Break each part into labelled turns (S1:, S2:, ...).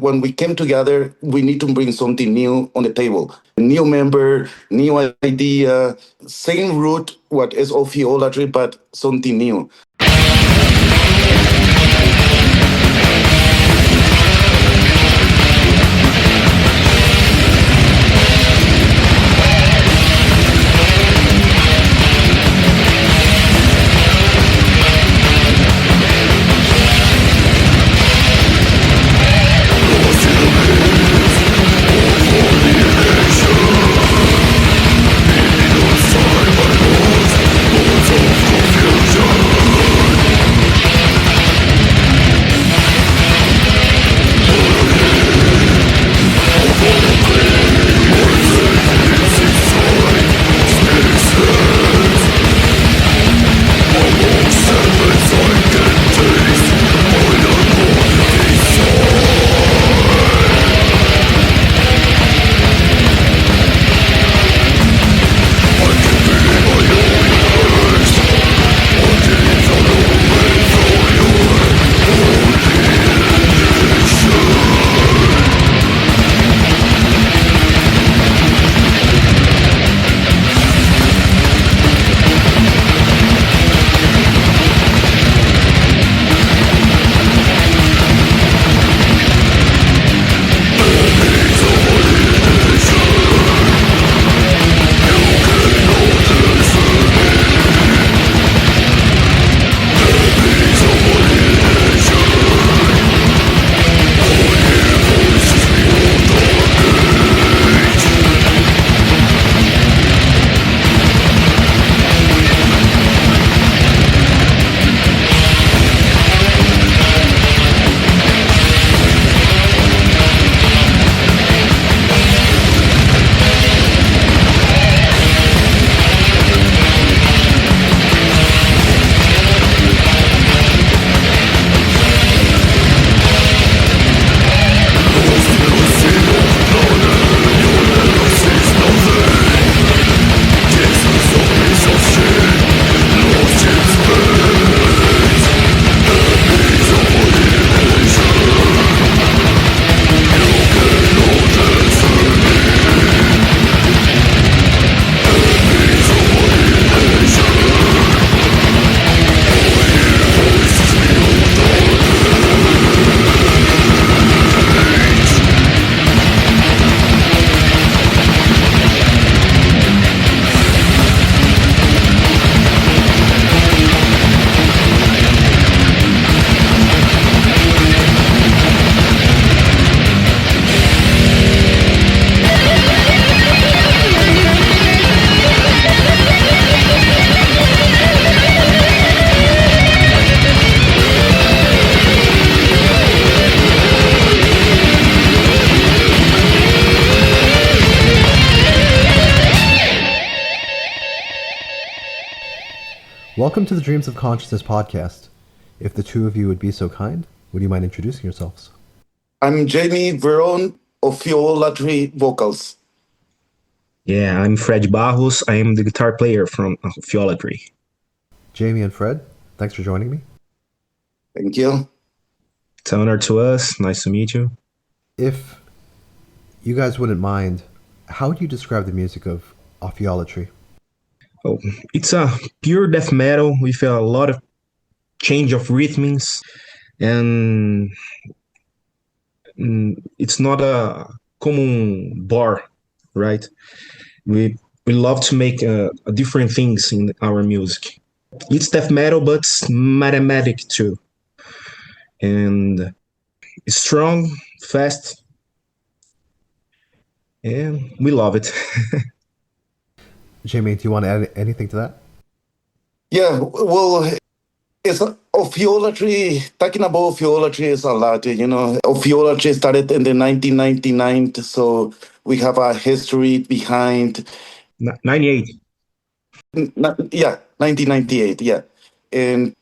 S1: When we came together, we need to bring something new on the table. A new member, new idea, same root, what is Ophiolatry, but something new.
S2: Welcome to the Dreams of Consciousness podcast. If the two of you would be so kind, would you mind introducing yourselves?
S1: I'm Jaime Veron, Ophiolatry vocals.
S3: Yeah, I'm Fred Barros. I am the guitar player from Ophiolatry.
S2: Jaime and Fred, thanks for joining me.
S1: Thank you.
S3: It's an honor to us. Nice to meet you.
S2: If you guys wouldn't mind, how would you describe the music of Ophiolatry?
S3: Oh, it's a pure death metal with a lot of change of rhythms, and it's not a common bar, right? We love to make different things in our music. It's death metal, but it's mathematic too, and it's strong, fast, and we love it.
S2: Jaime, do you want to add anything to that?
S1: Yeah, well, it's Ophiolatry. Talking about Ophiolatry is a lot, Ophiolatry started in the 1999, so we have a history behind.
S3: 98.
S1: Yeah, 1998, yeah. And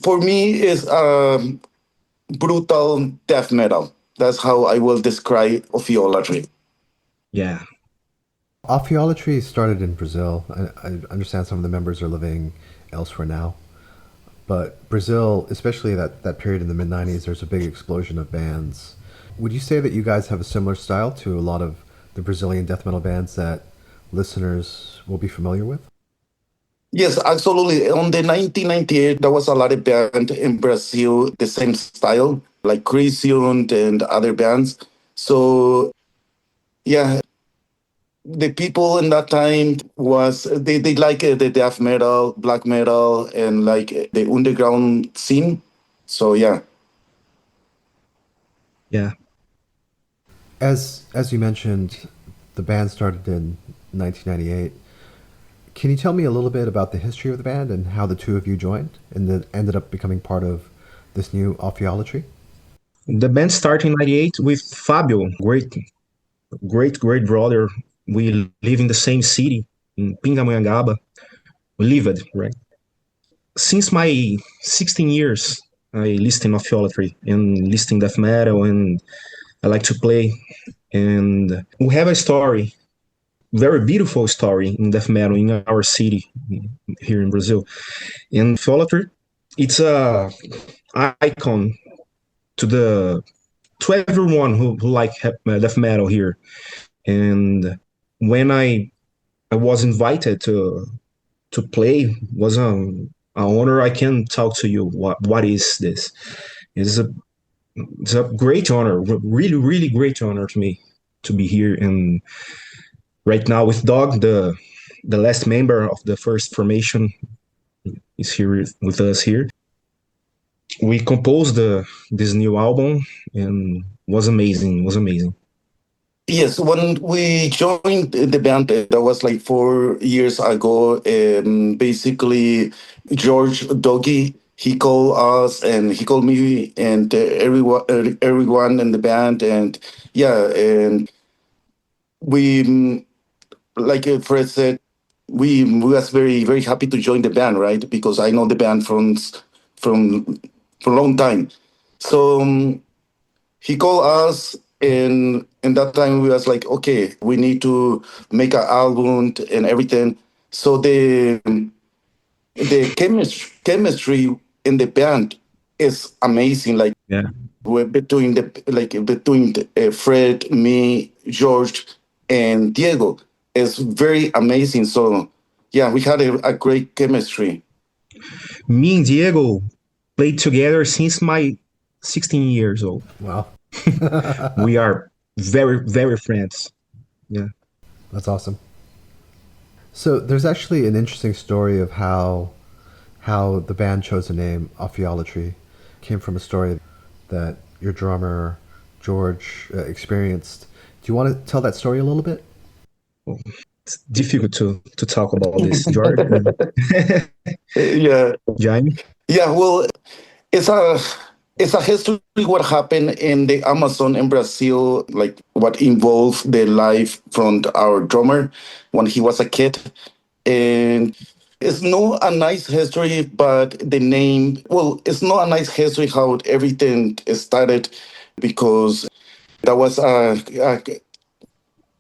S1: for me, it's brutal death metal. That's how I will describe Ophiolatry.
S3: Yeah.
S2: Ophiolatry started in Brazil. I understand some of the members are living elsewhere now. But Brazil, especially that period in the mid-90s, there's a big explosion of bands Would you say that you guys have a similar style to a lot of the Brazilian death metal bands that listeners will be familiar with?
S1: Yes, absolutely. On the 1998, there was a lot of band in Brazil, the same style, like Crisium and other bands. So yeah, the people in that time was they like the death metal, black metal, and like the underground scene. So yeah.
S3: Yeah.
S2: As you mentioned, the band started in 1998. Can you tell me a little bit about the history of the band and how the two of you joined and then ended up becoming part of this new Ophiolatry?
S3: The band started in 98 with Fabio, great brother. We live in the same city, in Pindamonhangaba. We lived, right? Since my 16 years, I listen Ophiolatry and listen death metal, and I like to play. And we have a story, very beautiful story in death metal in our city here in Brazil. And Ophiolatry, it's a icon to the to everyone who like death metal here. And when I was invited to play, was an honor. I can talk to you. What is this? It's a it's a great honor, really great honor to me to be here. And right now with Dog, the last member of the first formation, is here with us here. We composed this new album, and was amazing. Was amazing.
S1: Yes, when we joined the band, that was like 4 years ago. And basically, George Doggy, he called us and he called me and everyone in the band. And yeah, and we, like Fred said, we was very happy to join the band, right? Because I know the band from for a long time. So he called us, and in that time we was like, okay, we need to make an album and everything. So the chemistry in the band is amazing. Like
S3: Yeah.
S1: we're between Fred, me, George, and Diego is very amazing. So yeah, we had a great chemistry.
S3: Me and Diego played together since my 16 years old.
S2: Wow.
S3: We are very friends. Yeah.
S2: That's awesome. So there's actually an interesting story of how the band chose the name Ophiolatry. It came from a story that your drummer George experienced. Do you want to tell that story a little bit?
S3: It's difficult to talk about this, George.
S1: Yeah,
S3: Jaime?
S1: yeah. Well, it's a it's a history what happened in the Amazon in Brazil, like what involved the life from our drummer when he was a kid. And it's not a nice history, but the name, well, it's not a nice history how everything started, because that was a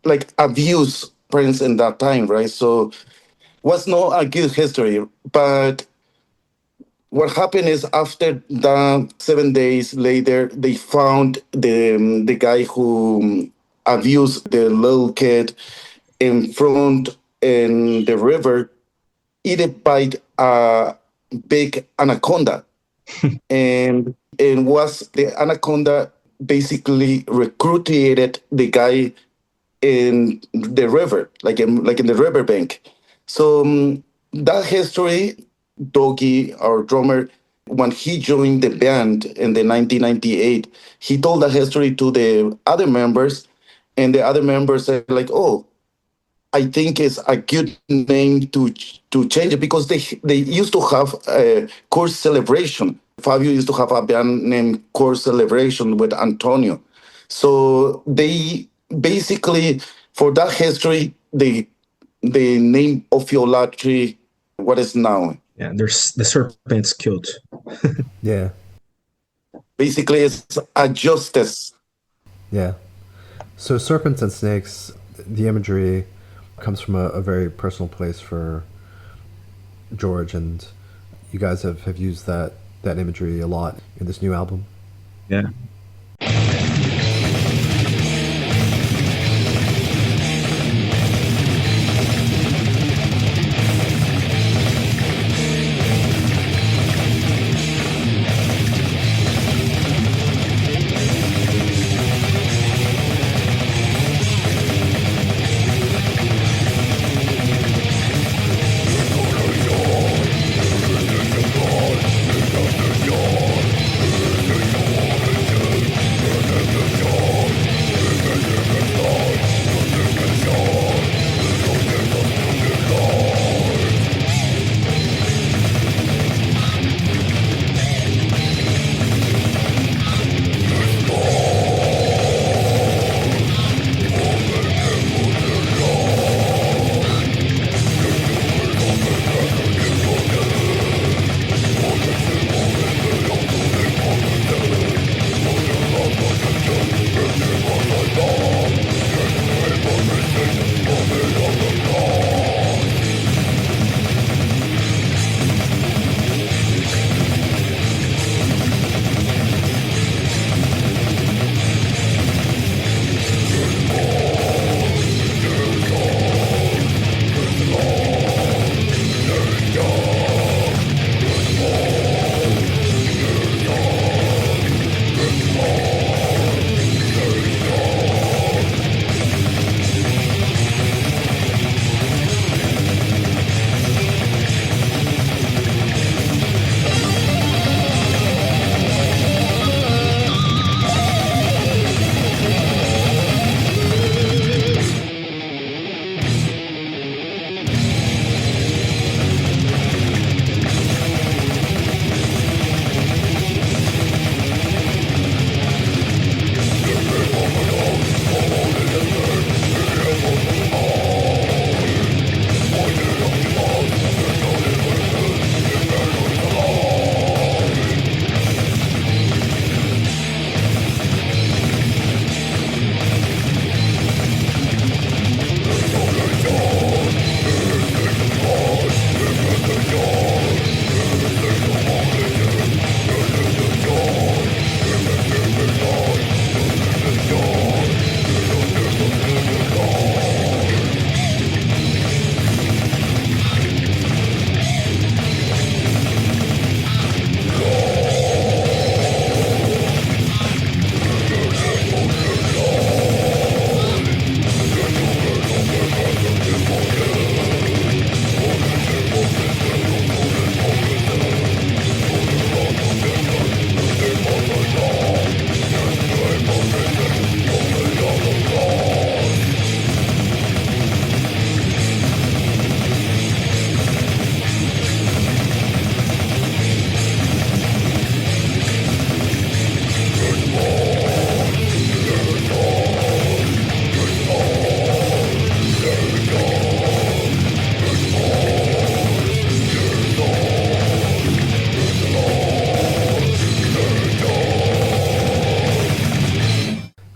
S1: like abuse prince in that time, right? So was not a good history. But what happened is after that, 7 days later, they found the guy who abused the little kid in front in the river, eaten by a big anaconda. And was the anaconda basically recruited the guy in the river, like in the riverbank. So that history, Doggy, our drummer, when he joined the band in the 1998, he told that history to the other members, and the other members said like, "Oh, I think it's a good name to change it," because they used to have a course celebration. Fabio used to have a band named Course Celebration with Antonio. So they basically, for that history, they name Ophiolatry what is now.
S3: Yeah, there's the Serpent's cute.
S2: Yeah.
S1: Basically, it's a justice.
S2: Yeah. So serpents and snakes, the imagery comes from a very personal place for George, and you guys have used that imagery a lot in this new album.
S3: Yeah.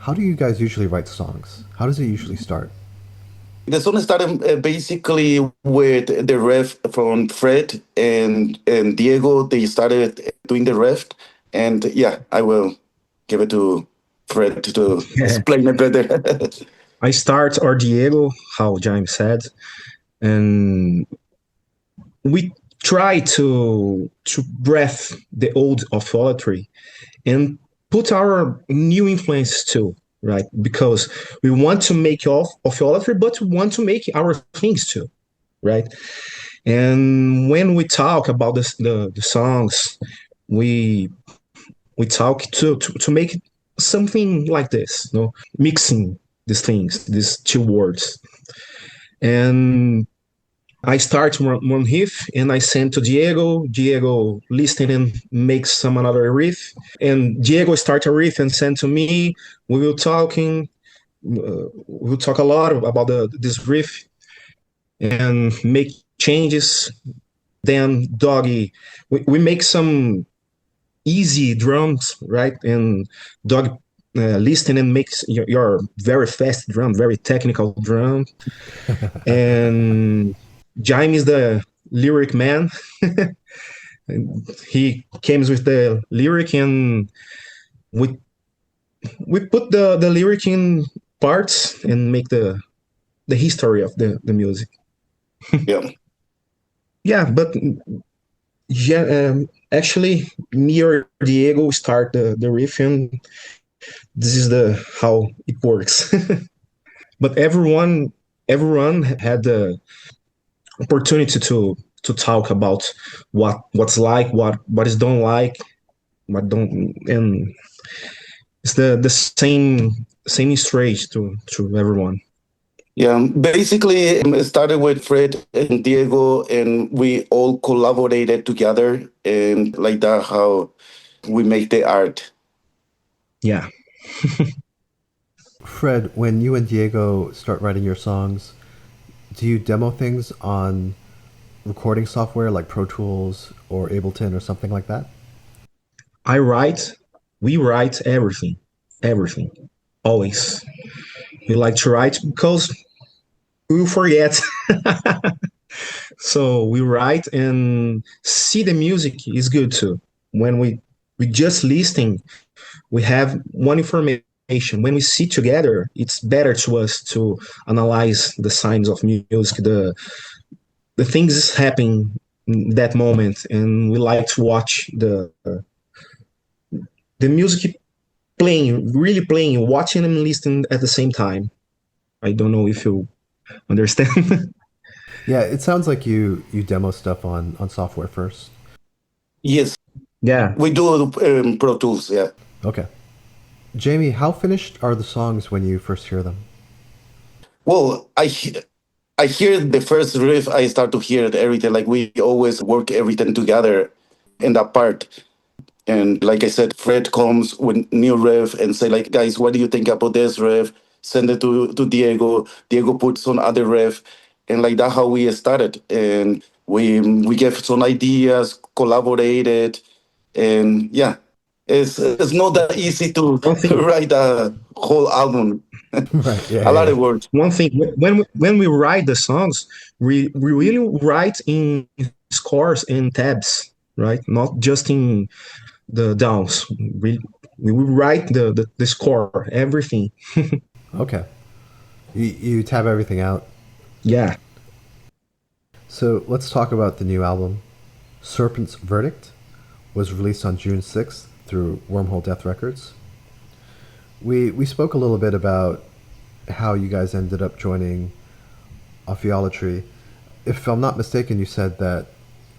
S2: How do you guys usually write songs? How does it usually start?
S1: The song started basically with the ref from Fred and Diego. They started doing the ref, and yeah, I will give it to Fred to explain it better.
S3: I start or Diego, how Jaime said, and we try to breath the old Ophiolatry and put our new influence too, right? Because we want to make Ophiolatry, but we want to make our things too, right? And when we talk about the songs, we we talk to make something like this, you know, mixing these things, these two words. And I start one riff and I send to Diego. Diego listen and makes some another riff. And Diego start a riff and send to me. We will talking. We'll talk a lot about this riff and make changes. Then Doggy, we make some easy drums, right? And Dog listen and makes your very fast drum, very technical drum. And Jaime is the lyric man. He came with the lyric, and we put the lyric in parts and make the history of the music.
S1: Yeah.
S3: Yeah, but yeah, actually, me or Diego start the riff, and this is the how it works. But everyone had the opportunity to talk about what's like, what is don't like, what don't, and it's the same straight to everyone.
S1: Yeah, basically, it started with Fred and Diego, and we all collaborated together, and like that, how we make the art.
S3: Yeah.
S2: Fred, when you and Diego start writing your songs, do you demo things on recording software like Pro Tools or Ableton or something like that?
S3: I write, we write everything, always. We like to write because we will forget. So we write and see the music is good too. When we just listening, we have one information. When we see together, it's better to us to analyze the signs of music, the things happen in that moment, and we like to watch the music playing, really playing, watching and listening at the same time. I don't know if you understand.
S2: Yeah, it sounds like you demo stuff on software first.
S1: Yes,
S3: Yeah,
S1: we do Pro Tools. Yeah.
S2: Okay. Jamie, how finished are the songs when you first hear them?
S1: Well, I hear the first riff. I start to hear it everything. Like we always work everything together in that part. And like I said, Fred comes with new riff and say like, guys, what do you think about this riff? Send it to Diego. Diego puts on other riff, and like that how we started. And we gave some ideas, collaborated, and yeah, it's not that easy to
S3: one thing.
S1: write a whole album.
S2: Right. Yeah,
S1: A
S2: yeah,
S1: lot
S2: yeah.
S1: of work.
S3: One thing. When we write the songs, we really write in scores and tabs, right? Not just in the downs. We write the score, everything.
S2: Okay. You tab everything out.
S3: Yeah.
S2: So let's talk about the new album. Serpent's Verdict was released on June 6th through Wormhole Death Records. We spoke a little bit about how you guys ended up joining Ophiolatry. If I'm not mistaken, you said that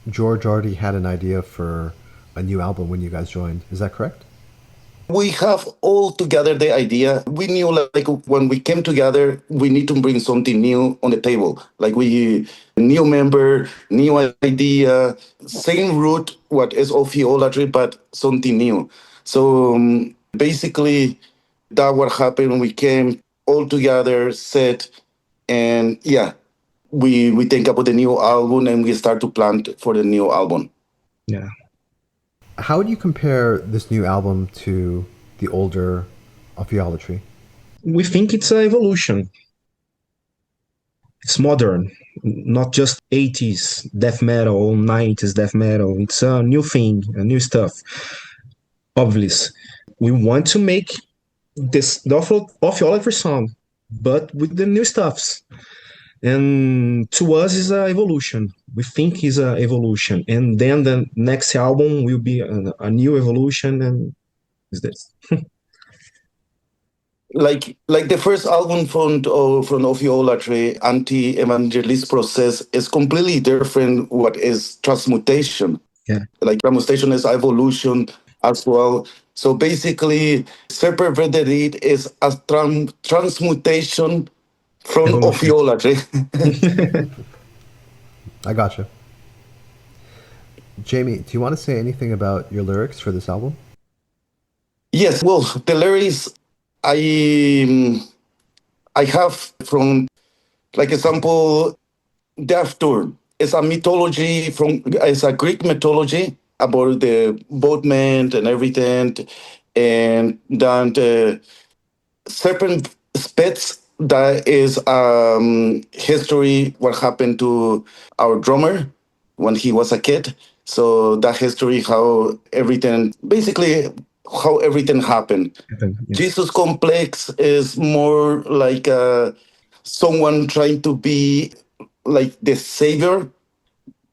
S2: George already had an idea for a new album when you guys joined. Is that correct?
S1: We have all together the idea. We knew like when we came together, we need to bring something new on the table. Like we new member, new idea, same root what is Ophiolatry, but something new. So basically, that what happened. We came all together, set, and yeah, we think about the new album and we start to plan for the new album.
S3: Yeah.
S2: How would you compare this new album to the older Ophiolatry?
S3: we think it's an evolution. It's modern, not just 80s death metal or 90s death metal. It's a new thing, a new stuff. Obvious. We want to make the Ophiolatry song, but with the new stuffs. And to us is a evolution. We think is a evolution, and then the next album will be a new evolution, and is this.
S1: Like the first album from Ophiolatry, Anti-Evangelistic Process, is completely different. What is Transmutation?
S3: Yeah.
S1: Like Transmutation is evolution as well. So basically, Serpent is a transmutation from
S3: Evolution.
S1: Ophiolatry.
S2: I gotcha. Jamie, do you want to say anything about your lyrics for this album?
S1: Yes, well, the lyrics I have from, like example, Death Tour. It's a mythology it's a Greek mythology about the boatman and everything, and then the serpent spits. That is history. What happened to our drummer when he was a kid? So that history, how everything, basically, how everything happened.
S3: Yeah.
S1: Jesus Complex is more like someone trying to be like the savior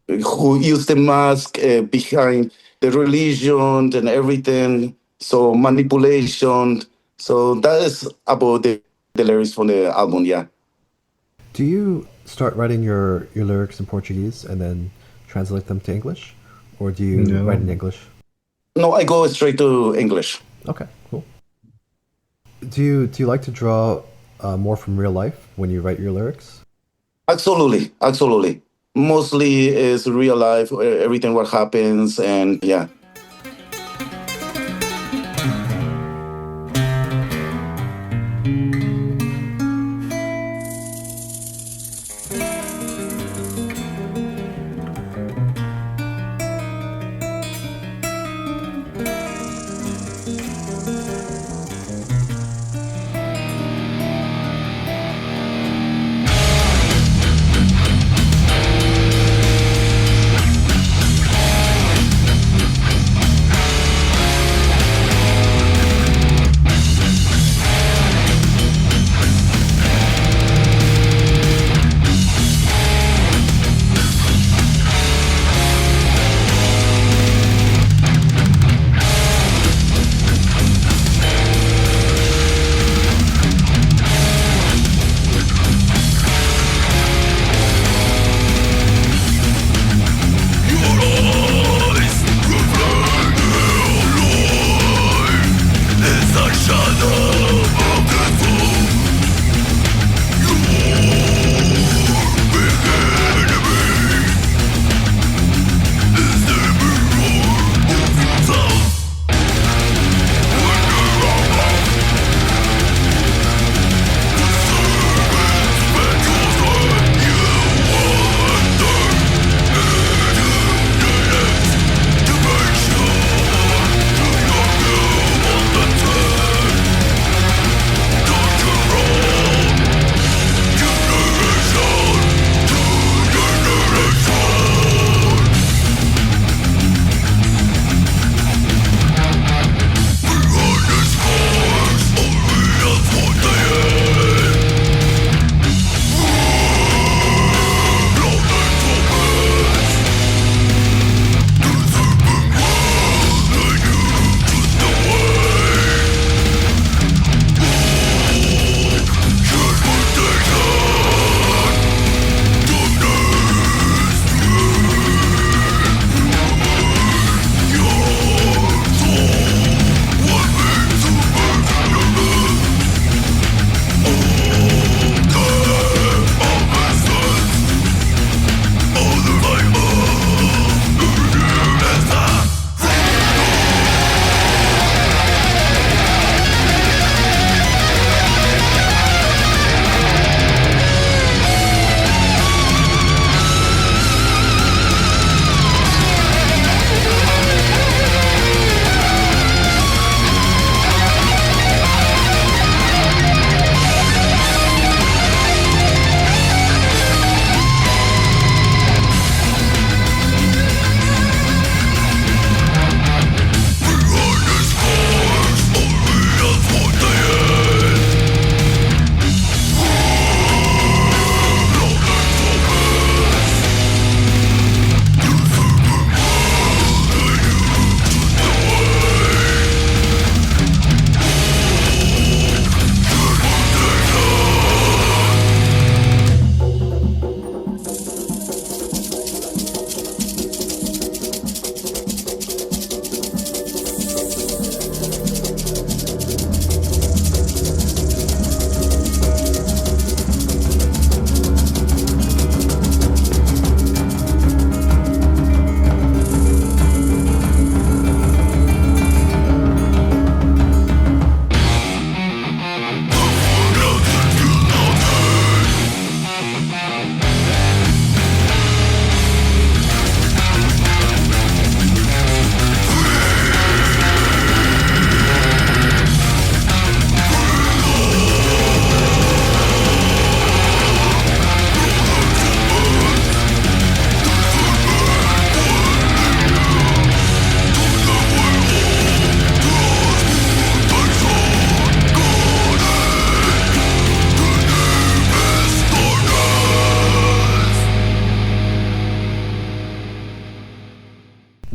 S1: who used the mask behind the religion and everything. So manipulation. So that is about the lyrics from the album. Yeah.
S2: Do you start writing your lyrics in Portuguese and then translate them to English? Or do you
S3: No.
S2: write in English?
S1: No, I go straight to English.
S2: Okay, cool. Do you like to draw more from real life when you write your lyrics?
S1: Absolutely, absolutely. Mostly is real life, everything what happens, and yeah.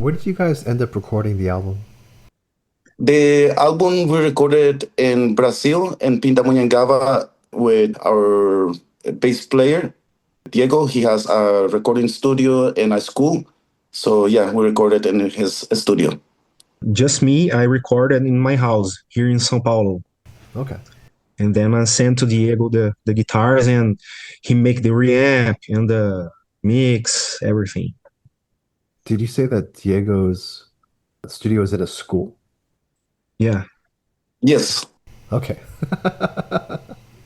S2: Where did you guys end up recording the album?
S1: The album we recorded in Brazil, in Pindamonhangaba, with our bass player, Diego. He has a recording studio and a school. So, yeah, we recorded in his studio.
S3: Just me, I recorded in my house here in São Paulo.
S2: Okay.
S3: And then I sent to Diego the guitars, and he make the reamp and the mix, everything.
S2: Did you say that Diego's studio is at a school?
S3: Yeah.
S1: Yes.
S2: Okay.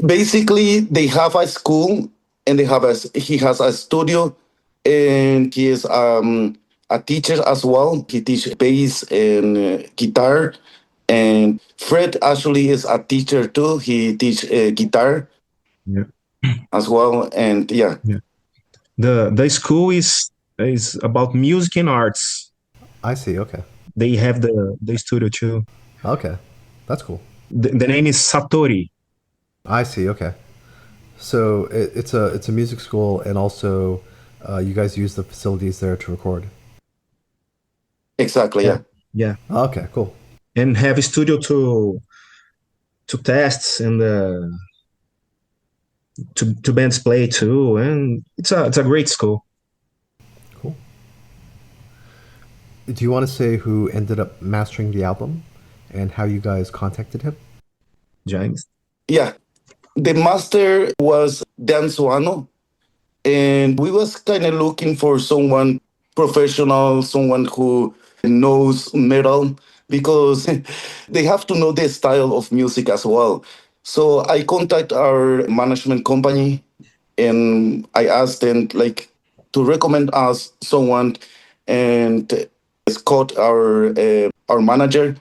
S1: Basically, they have a school and he has a studio, and he is a teacher as well. He teaches bass and guitar. And Fred actually is a teacher too. He teaches guitar
S3: Yeah.
S1: as well. And yeah.
S3: The school is about music and arts.
S2: I see. Okay.
S3: They have the studio too.
S2: Okay. That's cool.
S3: The name is Satori.
S2: I see. Okay. So it's a music school, and also you guys use the facilities there to record.
S1: Exactly. Yeah.
S3: Yeah.
S2: Okay. Cool.
S3: And have a studio to tests and to bands play too, and it's a great school.
S2: Cool. Do you want to say who ended up mastering the album and how you guys contacted him?
S3: James?
S1: Yeah. The master was Dan Suano, and we was kind of looking for someone professional, someone who knows metal, because they have to know the style of music as well. So I contact our management company, and I asked them like to recommend us someone. And Scott, our manager,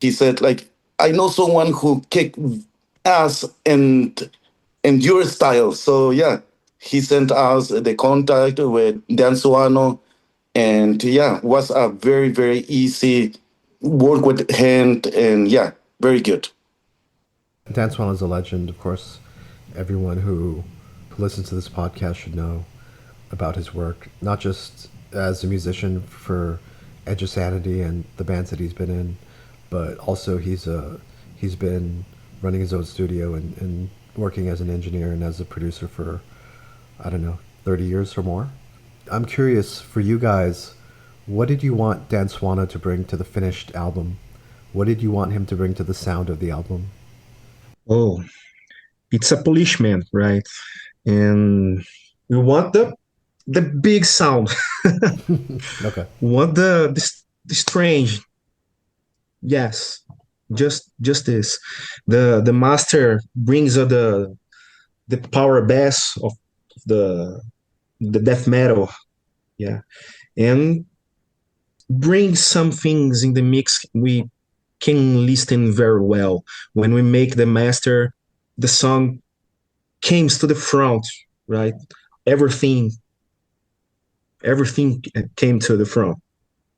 S1: he said like, I know someone who kick ass and your style. So yeah, he sent us the contact with Dan Suano, and yeah, was a very easy work with him, and yeah, very good.
S2: Dan Swan is a legend, of course. Everyone who listens to this podcast should know about his work, not just as a musician for Edge of Sanity and the bands that he's been in, but also he's been running his own studio and working as an engineer and as a producer for, I don't know, 30 years or more. I'm curious, for you guys, what did you want Dan Swana to bring to the finished album? What did you want him to bring to the sound of the album?
S3: Oh, it's a policeman, right? And we want the big sound.
S2: Okay.
S3: We want the strange. Yes, just this. The master brings the power bass of the death metal, yeah, and brings some things in the mix we can listen very well. When we make the master, the song comes to the front, right? Everything came to the front.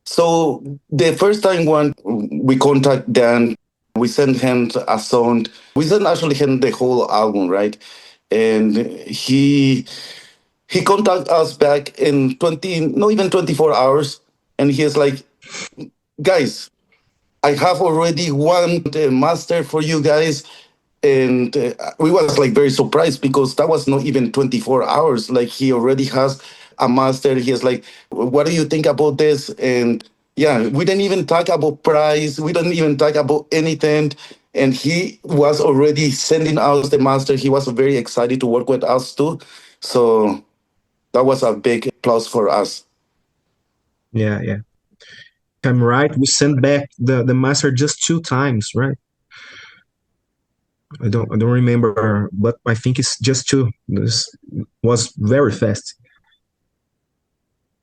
S1: So the first time when we contact Dan, we sent him a song. We sent actually him the whole album, right? And he contacted us back in 24 hours, and he's like, guys, I have already one master for you guys. And we was like very surprised, because that was not even 24 hours. Like, he already has a master. He's like, what do you think about this? And yeah, we didn't even talk about price. We didn't even talk about anything. And he was already sending us the master. He was very excited to work with us too. So that was a big plus for us.
S3: Yeah. I'm right. We sent back the master just 2 times, right? I don't remember, but I think it's just 2. This was very fast.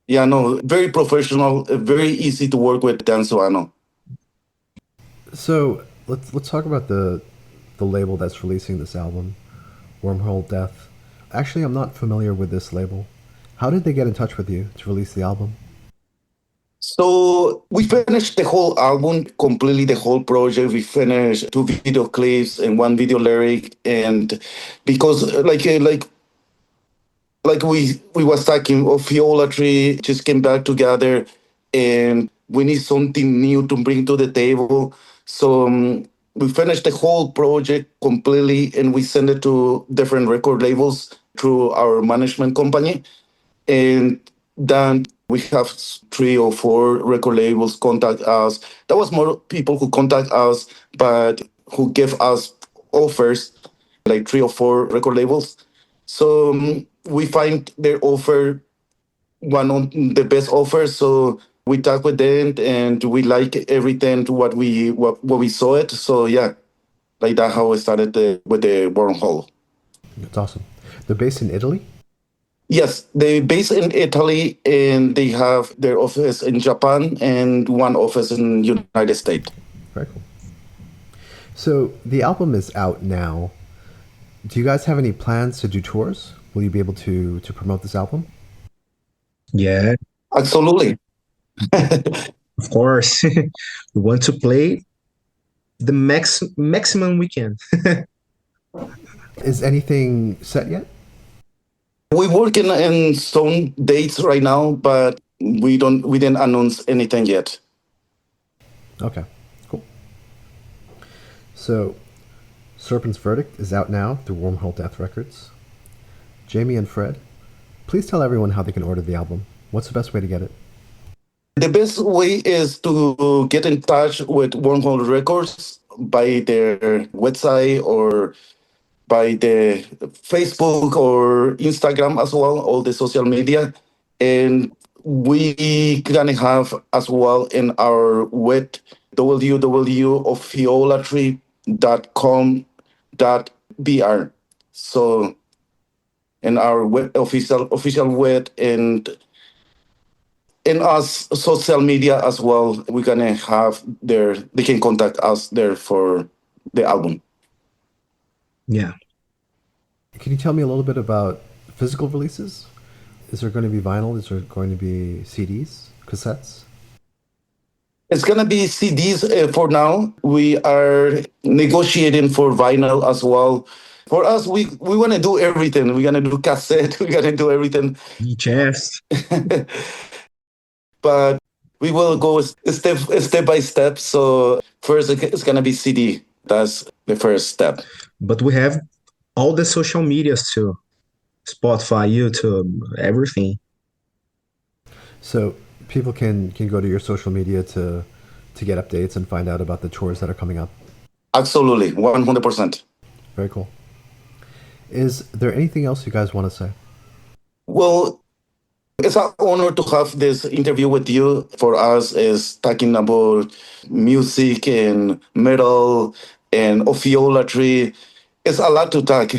S1: Yeah, no, very professional, very easy to work with, Dan Suano.
S2: So let's talk about the label that's releasing this album, Wormhole Death. Actually, I'm not familiar with this label. How did they get in touch with you to release the album?
S1: So we finished the whole album, completely the whole project. We finished 2 video clips and 1 video lyric, and because like we was talking, Ophiolatry just came back together, and we need something new to bring to the table. So we finished the whole project completely, and we sent it to different record labels through our management company. And then we have 3 or 4 record labels contact us. There was more people who contact us, but who give us offers, like 3 or 4 record labels. So we find their offer one of the best offers. So we talk with them, and we like everything to what we saw it. So yeah, like that how it started with the wormhole.
S2: That's awesome. They're based in Italy?
S1: Yes, they based in Italy, and they have their office in Japan and one office in United States.
S2: Very cool. So the album is out now. Do you guys have any plans to do tours? Will you be able to promote this album?
S3: Yeah,
S1: Absolutely.
S3: of course. We want to play the maximum we can.
S2: Is anything set yet?
S1: We're working in some dates right now, but we didn't announce anything yet.
S2: Okay, cool. So, Serpent's Verdict is out now through Wormhole Death Records. Jaime and Fred, please tell everyone how they can order the album. What's the best way to get it?
S1: The best way is to get in touch with Wormhole Records by their website or by the Facebook or Instagram as well, all the social media. And we gonna have as well in our web www.ophiolatry.com.br. So in our web, official web, and in us social media as well, we're gonna have their they can contact us there for the album.
S3: Yeah.
S2: Can you tell me a little bit about physical releases? Is there going to be vinyl? Is there going to be CDs, cassettes?
S1: It's gonna be CDs for now. We are negotiating for vinyl as well. For us, we want to do everything. We're gonna do cassette. We're gonna do everything,
S3: VHS.
S1: but we will go step by step. So first, it's gonna be CD. That's the first step.
S3: But we have all the social medias too. Spotify, YouTube, everything.
S2: So people can go to your social media to get updates and find out about the tours that are coming up.
S1: Absolutely, 100%.
S2: Very cool. Is there anything else you guys want to say?
S1: Well, it's an honor to have this interview with you. For us, is talking about music and metal and Ophiolatry. It's a lot to talk.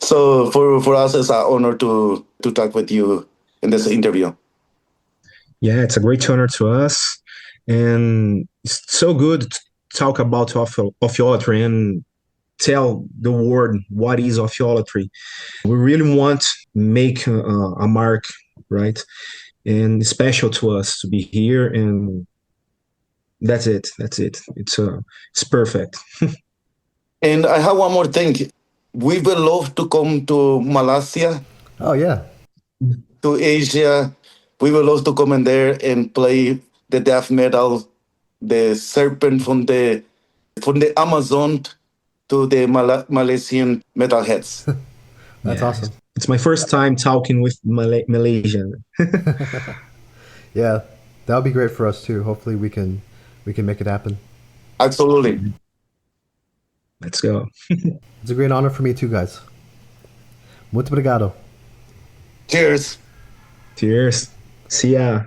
S1: So for us, it's an honor to talk with you in this interview.
S3: Yeah, it's a great honor to us. And it's so good to talk about Ophiolatry and tell the world what is Ophiolatry. We really want to make a mark, right? And it's special to us to be here, and that's it. That's it. It's perfect.
S1: And I have one more thing. We would love to come to Malaysia,
S2: Oh yeah,
S1: to Asia. We would love to come in there and play the death metal, the Serpent from the Amazon to the Malaysian metalheads.
S2: that's
S3: Yeah.
S2: awesome.
S3: It's my first time talking with Malaysian.
S2: Yeah, that would be great for us too. Hopefully we can make it happen.
S1: Absolutely.
S3: Let's go.
S2: It's a great honor for me too, guys. Muito obrigado.
S1: Cheers.
S3: Cheers. See ya.